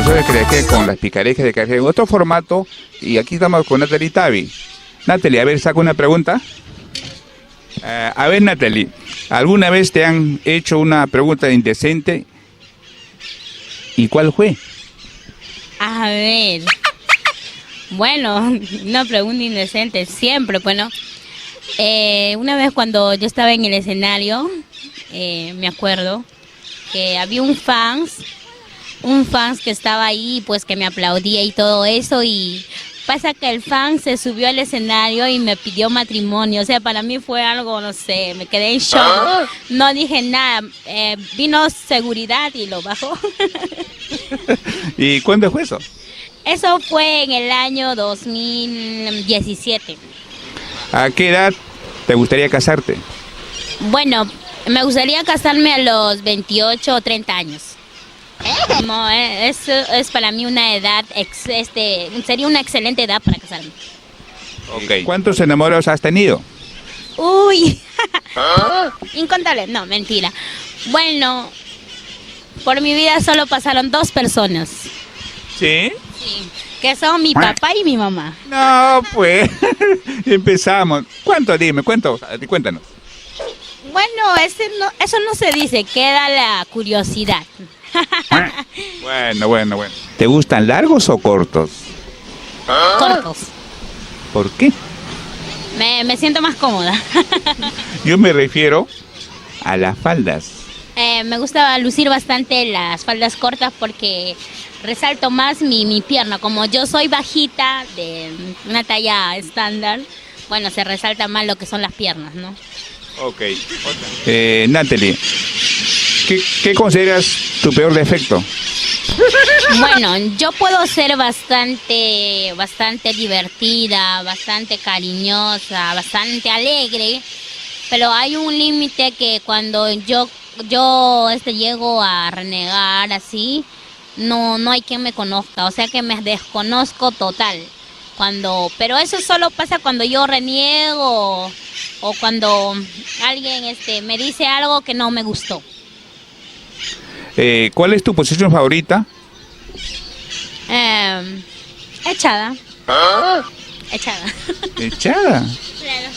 profesor de Creaje con las picarejas de Creaje en otro formato. Y aquí estamos con Natalie Tavi. Natalie, a ver, saco una pregunta. A ver, Natalie, ¿alguna vez te han hecho una pregunta indecente? ¿Y cuál fue? A ver. Bueno, una pregunta indecente, siempre, bueno. Una vez cuando yo estaba en el escenario, me acuerdo que había un fans que estaba ahí, pues que me aplaudía y todo eso, y pasa que el fan se subió al escenario y me pidió matrimonio. O sea, para mí fue algo, no sé, me quedé en shock. No dije nada, vino seguridad y lo bajó. ¿Y cuándo fue eso? Eso fue en el año 2017. ¿A qué edad te gustaría casarte? Bueno, me gustaría casarme a los 28 o 30 años. No, eso es para mí una edad, sería una excelente edad para casarme. Okay. ¿Cuántos enamorados has tenido? Uy, incontables, no, mentira. Bueno, por mi vida solo pasaron 2 personas. ¿Sí? Sí, que son mi papá y mi mamá. No, pues, empezamos. ¿Cuánto? Dime, cuéntanos. Bueno, eso no se dice, queda la curiosidad. Bueno. ¿Te gustan largos o cortos? Cortos. ¿Por qué? Me siento más cómoda. Yo me refiero a las faldas. Me gusta lucir bastante las faldas cortas porque resalto más mi pierna. Como yo soy bajita, de una talla estándar, bueno, se resalta más lo que son las piernas, ¿no? Ok. Natalie, ¿qué consideras tu peor defecto? Bueno, yo puedo ser bastante divertida, bastante cariñosa, bastante alegre, pero hay un límite que cuando yo llego a renegar así, no hay quien me conozca, o sea que me desconozco total. Pero eso solo pasa cuando yo reniego o cuando alguien me dice algo que no me gustó. ¿Cuál es tu posición favorita? Echada. Echada. ¿Echada? Claro.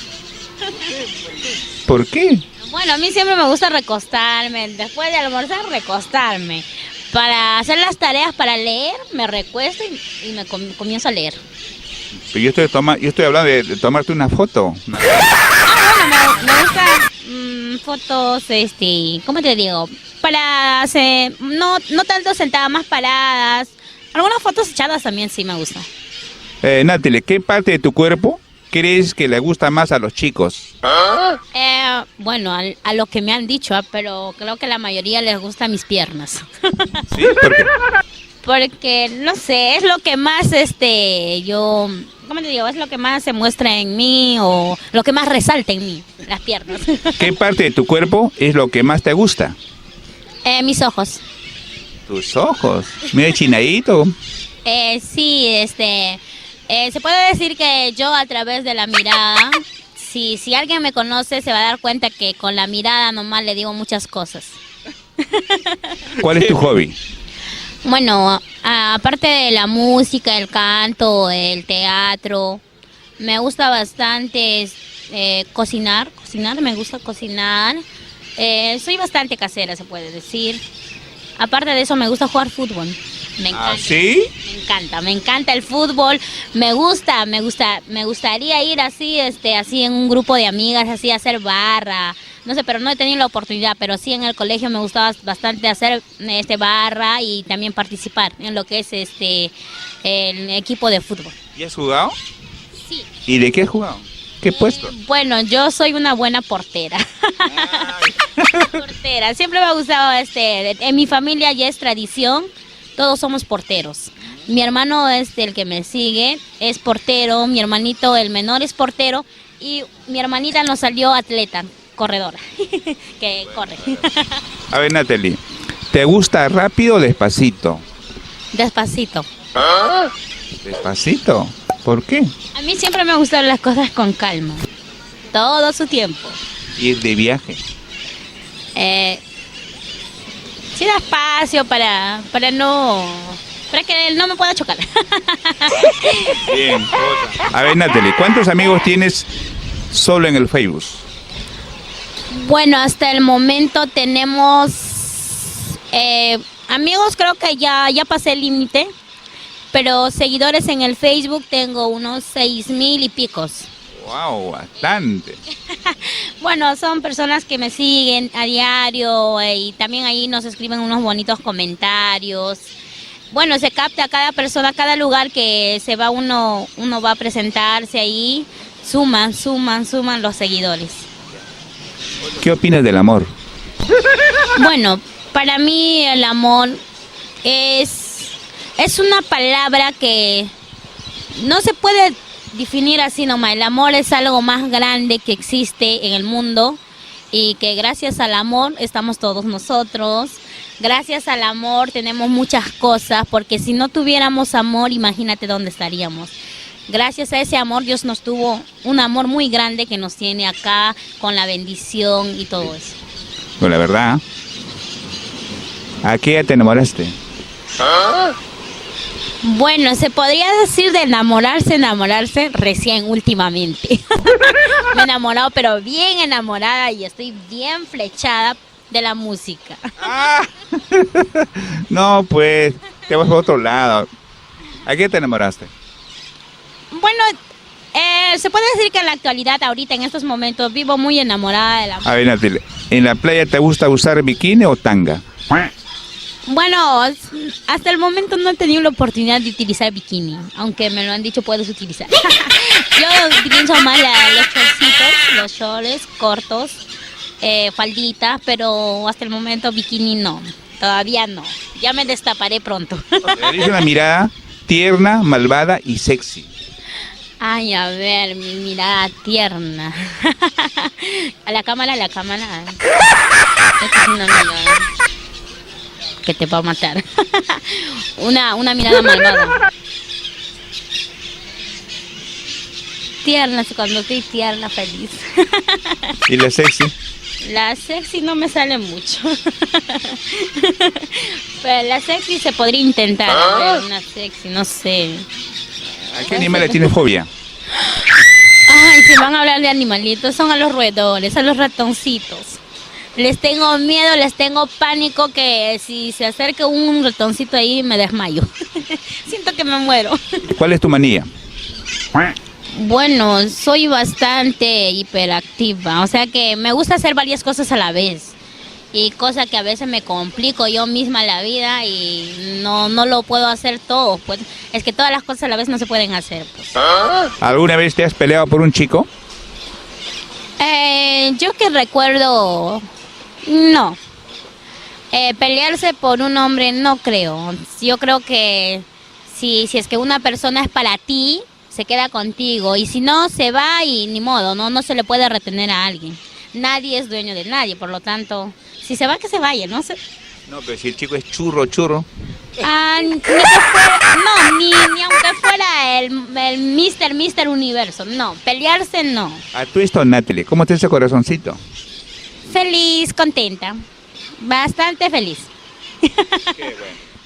¿Por qué? Bueno, a mí siempre me gusta recostarme, después de almorzar recostarme. Para hacer las tareas, para leer, me recuesto y me comienzo a leer. Pero yo estoy hablando de tomarte una foto. Bueno, me gustan fotos, ¿cómo te digo? No tanto sentadas, más paradas. Algunas fotos echadas también sí me gustan. Natalie, ¿qué parte de tu cuerpo crees que le gusta más a los chicos? Bueno, a lo que me han dicho, pero creo que la mayoría les gustan mis piernas. ¿Sí? ¿Por qué? Porque, no sé, es lo que más, ¿cómo te digo? Es lo que más se muestra en mí o lo que más resalta en mí, las piernas. ¿Qué parte de tu cuerpo es lo que más te gusta? Mis ojos. ¿Tus ojos? Medio chinadito. Sí, se puede decir que yo a través de la mirada, si alguien me conoce se va a dar cuenta que con la mirada nomás le digo muchas cosas. ¿Cuál es tu hobby? Bueno, aparte de la música, el canto, el teatro, me gusta bastante cocinar, me gusta cocinar. Soy bastante casera, se puede decir. Aparte de eso, me gusta jugar fútbol. Me encanta. ¿Ah, sí? Me encanta el fútbol. Me gustaría ir así en un grupo de amigas, así a hacer barra. No sé, pero no he tenido la oportunidad, pero sí en el colegio me gustaba bastante hacer barra y también participar en lo que es el equipo de fútbol. ¿Y has jugado? Sí. ¿Y de qué has jugado? ¿Qué puesto? Bueno, yo soy una buena portera. Portera. Siempre me ha gustado en mi familia ya es tradición, todos somos porteros. Mi hermano el que me sigue, es portero, mi hermanito el menor es portero y mi hermanita nos salió atleta, corredora, que corre. A ver, Natalie, ¿te gusta rápido o despacito? Despacito. ¿Despacito? ¿Por qué? A mí siempre me gustan las cosas con calma, todo su tiempo. ¿Ir de viaje? Sí, despacio para no para que él no me pueda chocar. Bien. A ver, Natalie, ¿cuántos amigos tienes solo en el Facebook? Bueno, hasta el momento tenemos amigos, creo que ya pasé el límite, pero seguidores en el Facebook tengo unos 6,000 y picos. Wow, bastante. Bueno, son personas que me siguen a diario y también ahí nos escriben unos bonitos comentarios. Bueno, se capta a cada persona, a cada lugar que se va uno va a presentarse ahí, suman los seguidores. ¿Qué opinas del amor? Bueno, para mí el amor es una palabra que no se puede definir así nomás. El amor es algo más grande que existe en el mundo y que gracias al amor estamos todos nosotros. Gracias al amor tenemos muchas cosas, porque si no tuviéramos amor, imagínate dónde estaríamos. Gracias a ese amor, Dios nos tuvo un amor muy grande que nos tiene acá con la bendición y todo eso. Pues la verdad, ¿a qué edad te enamoraste? Bueno, se podría decir de enamorarse recién últimamente. Me he enamorado, pero bien enamorada, y estoy bien flechada de la música. Ah. No, pues, te vas a otro lado. ¿A qué te enamoraste? Bueno, se puede decir que en la actualidad, ahorita, en estos momentos, vivo muy enamorada de la música. A ver, Natalie, ¿en la playa te gusta usar bikini o tanga? Bueno, hasta el momento no he tenido la oportunidad de utilizar bikini, aunque me lo han dicho puedes utilizar. Yo utilizo más los shortcitos, los shorts cortos, falditas, pero hasta el momento bikini no, todavía no. Ya me destaparé pronto. Eres una mirada tierna, malvada y sexy. Ay, a ver, mi mirada tierna. A la cámara. Esta es una mirada que te va a matar. una mirada malvada. Tierna, cuando estoy tierna, feliz. ¿Y la sexy? La sexy no me sale mucho. Pero la sexy se podría intentar. A ver, una sexy, no sé. ¿A qué animal le tienes fobia? Ay, si van a hablar de animalitos, son a los roedores, a los ratoncitos. Les tengo miedo, les tengo pánico, que si se acerca un ratoncito ahí me desmayo. Siento que me muero. ¿Cuál es tu manía? Bueno, soy bastante hiperactiva, o sea que me gusta hacer varias cosas a la vez. Y cosa que a veces me complico yo misma la vida y no lo puedo hacer todo. Pues es que todas las cosas a la vez no se pueden hacer. Pues. ¿Alguna vez te has peleado por un chico? Yo que recuerdo, no. Pelearse por un hombre no creo. Yo creo que si es que una persona es para ti, se queda contigo. Y si no, se va y ni modo, no se le puede retener a alguien. Nadie es dueño de nadie, por lo tanto, si se va, que se vaya, ¿no? No, pero si el chico es churro. Ni que fuera, ni aunque fuera el Mr. Universo, no, pelearse no. A tu esto, Natalie, ¿cómo te ese corazoncito? Feliz, contenta, bastante feliz. Qué bueno.